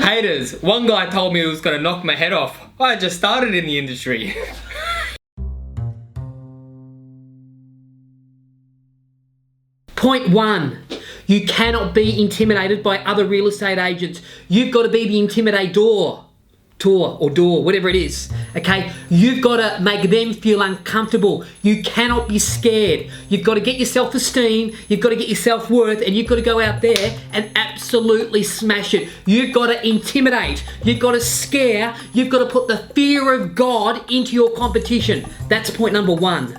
Haters. One guy told me he was gonna knock my head off. I just started in the industry. Point 1. You cannot be intimidated by other real estate agents. You've got to be the intimidator. Door, whatever it is, okay? You've got to make them feel uncomfortable. You cannot be scared. You've got to get your self-esteem, you've got to get your self-worth, and you've got to go out there and absolutely smash it. You've got to intimidate, you've got to scare, you've got to put the fear of God into your competition. That's point number 1.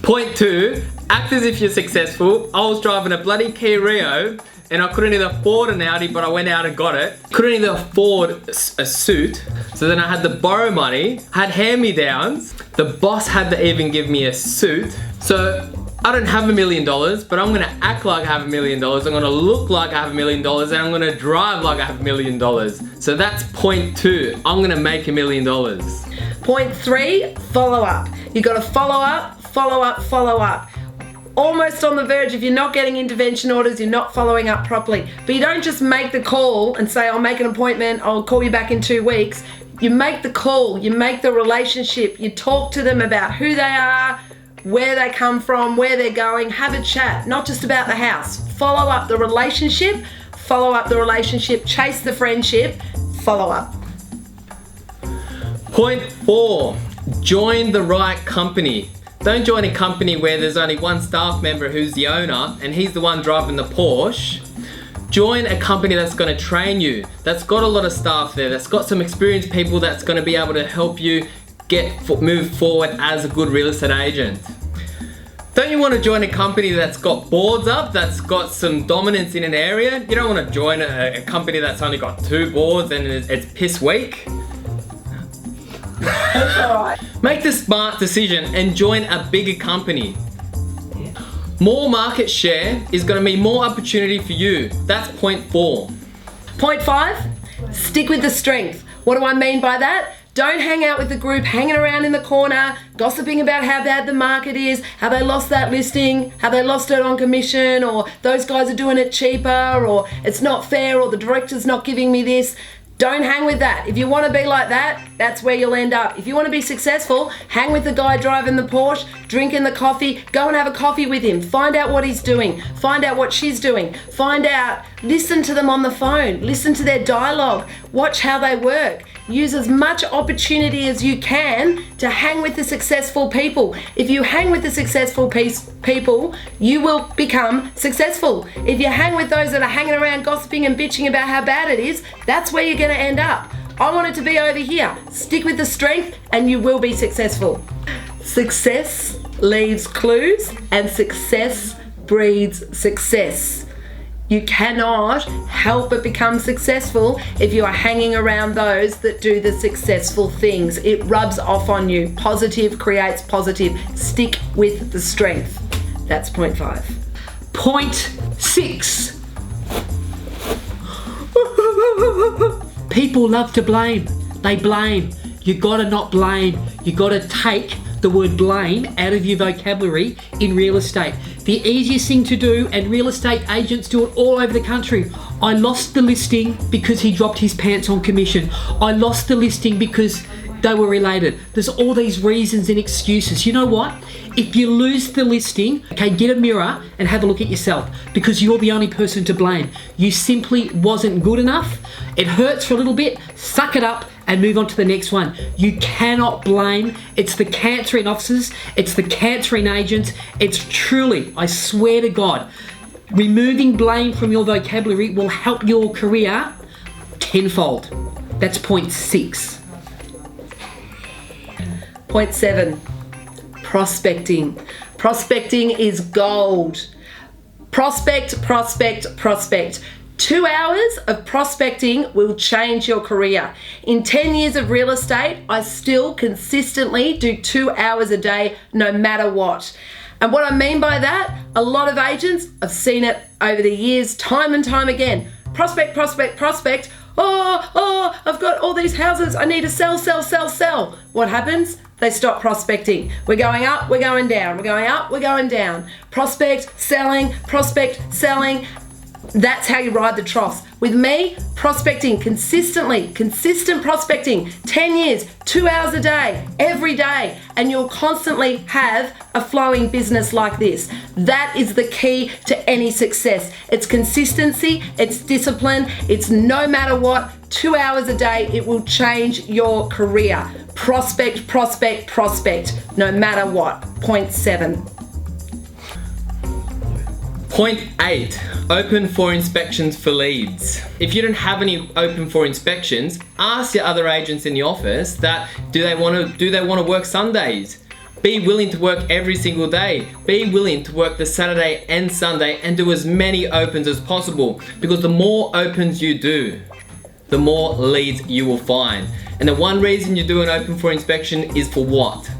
Point 2, act as if you're successful. I was driving a bloody Kia Rio and I couldn't either afford an Audi, but I went out and got it. Couldn't either afford a suit, so then I had to borrow money, had hand-me-downs. The boss had to even give me a suit. So I don't have $1 million, but I'm gonna act like I have $1 million. I'm gonna look like I have $1 million, and I'm gonna drive like I have $1 million. So that's point 2. I'm gonna make $1 million. Point 3, follow up. You gotta follow up, follow up, follow up. Almost on the verge, if you're not getting intervention orders, you're not following up properly. But you don't just make the call and say, I'll make an appointment, I'll call you back in 2 weeks. You make the call, you make the relationship, you talk to them about who they are, where they come from, where they're going, have a chat, not just about the house. Follow up the relationship, chase the friendship, follow up. Point 4, join the right company. Don't join a company where there's only one staff member who's the owner and he's the one driving the Porsche. Join a company that's going to train you, that's got a lot of staff there, that's got some experienced people that's going to be able to help you move forward as a good real estate agent. Don't you want to join a company that's got boards up, that's got some dominance in an area? You don't want to join a company that's only got 2 boards and it's piss weak. That's alright. Make the smart decision and join a bigger company. Yeah. More market share is going to mean more opportunity for you. That's point 4. Point 5, stick with the strength. What do I mean by that? Don't hang out with the group hanging around in the corner, gossiping about how bad the market is, how they lost that listing, how they lost it on commission, or those guys are doing it cheaper, or it's not fair, or the director's not giving me this. Don't hang with that. If you want to be like that, that's where you'll end up. If you want to be successful, hang with the guy driving the Porsche, drinking the coffee, go and have a coffee with him. Find out what he's doing. Find out what she's doing. Find out, listen to them on the phone. Listen to their dialogue. Watch how they work. Use as much opportunity as you can to hang with the successful people. If you hang with the successful people, you will become successful. If you hang with those that are hanging around gossiping and bitching about how bad it is, that's where you're going to end up. I want it to be over here. Stick with the strength and you will be successful. Success leaves clues and success breeds success. You cannot help but become successful if you are hanging around those that do the successful things. It rubs off on you. Positive creates positive. Stick with the strength. That's point 5. Point 6. People love to blame. They blame. You gotta not blame. You gotta take the word blame out of your vocabulary in real estate. The easiest thing to do, and real estate agents do it all over the country. I lost the listing because he dropped his pants on commission. I lost the listing because they were related. There's all these reasons and excuses. You know what? If you lose the listing, okay, get a mirror and have a look at yourself, because you're the only person to blame. You simply wasn't good enough. It hurts for a little bit, suck it up and move on to the next one. You cannot blame. It's the cancering officers, it's the cancering agents. It's truly, I swear to God, removing blame from your vocabulary will help your career tenfold. That's point 6. Point 7, prospecting. Prospecting is gold. Prospect, prospect, prospect. 2 hours of prospecting will change your career. In 10 years of real estate, I still consistently do 2 hours a day, no matter what. And what I mean by that, a lot of agents, I've seen it over the years, time and time again. Prospect, prospect, prospect. Oh, I've got all these houses. I need to sell, sell, sell, sell. What happens? They stop prospecting. We're going up, we're going down. We're going up, we're going down. Prospect, selling, That's how you ride the troughs. With me, prospecting consistently, consistent prospecting, 10 years, 2 hours a day, every day, and you'll constantly have a flowing business like this. That is the key to any success. It's consistency, it's discipline, it's no matter what, 2 hours a day, it will change your career. Prospect, prospect, prospect, no matter what. Point 7. Point 8, open for inspections for leads. If you don't have any open for inspections, ask your other agents in the office that do they want to work Sundays? Be willing to work every single day. Be willing to work the Saturday and Sunday and do as many opens as possible, because the more opens you do, the more leads you will find. And the one reason you do an open for inspection is for what?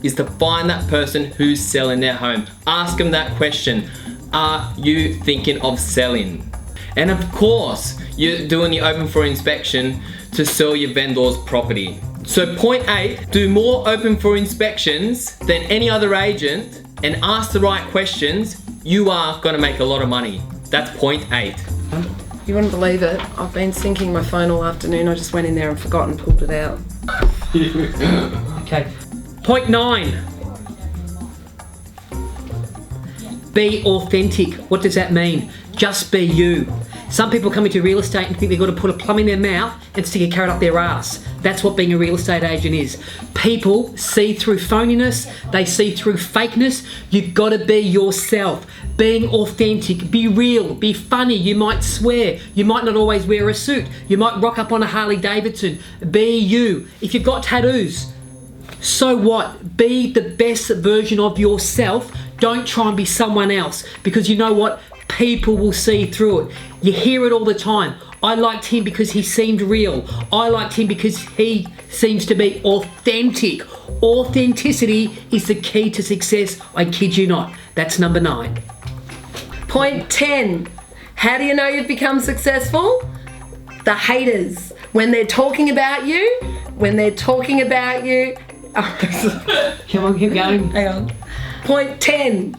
Is to find that person who's selling their home. Ask them that question. Are you thinking of selling? And of course, you're doing the open for inspection to sell your vendor's property. So point 8, do more open for inspections than any other agent and ask the right questions. You are gonna make a lot of money. That's point 8. You wouldn't believe it. I've been syncing my phone all afternoon. I just went in there and forgot and pulled it out. Okay. Point 9. Be authentic. What does that mean? Just be you. Some people come into real estate and think they've got to put a plum in their mouth and stick a carrot up their ass. That's what being a real estate agent is. People see through phoniness, they see through fakeness. You've got to be yourself. Being authentic, be real, be funny. You might swear, you might not always wear a suit, you might rock up on a Harley Davidson. Be you. If you've got tattoos, so what? Be the best version of yourself. Don't try and be someone else, because you know what? People will see through it. You hear it all the time. I liked him because he seemed real. I liked him because he seems to be authentic. Authenticity is the key to success. I kid you not. That's number 9. Point 10. How do you know you've become successful? The haters. When they're talking about you, Come on, keep going. Hang on. Point 10.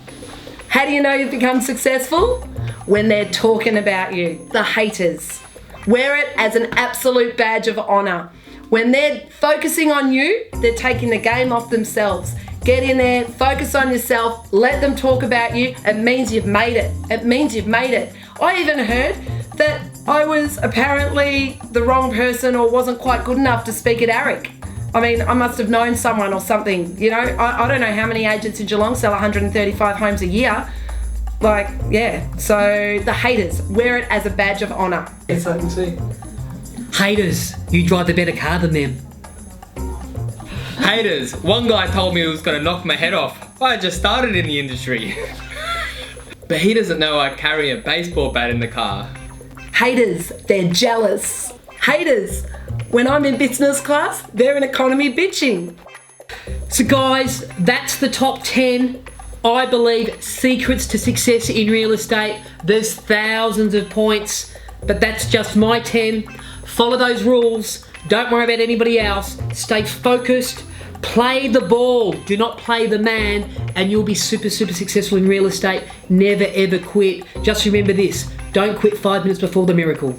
How do you know you've become successful? When they're talking about you. The haters. Wear it as an absolute badge of honor. When they're focusing on you, they're taking the game off themselves. Get in there, focus on yourself, let them talk about you. It means you've made it. It means you've made it. I even heard that I was apparently the wrong person or wasn't quite good enough to speak at ARIC. I mean, I must have known someone or something, you know. I don't know how many agents in Geelong sell 135 homes a year. Like, yeah. So the haters, wear it as a badge of honour. Yes, I can see. Haters, you drive the better car than them. Haters, one guy told me he was gonna knock my head off. I just started in the industry. But he doesn't know I carry a baseball bat in the car. Haters, they're jealous. Haters, when I'm in business class, they're in economy bitching. So guys, that's the top 10, I believe, secrets to success in real estate. There's thousands of points, but that's just my 10. Follow those rules. Don't worry about anybody else. Stay focused. Play the ball. Do not play the man, and you'll be super, super successful in real estate. Never, ever quit. Just remember this. Don't quit 5 minutes before the miracle.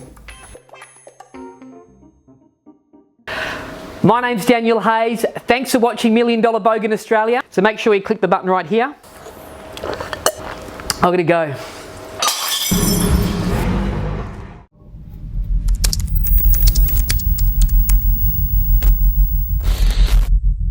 My name's Daniel Hayes. Thanks for watching $1 Million Bogan Australia. So make sure you click the button right here. I'm gonna go.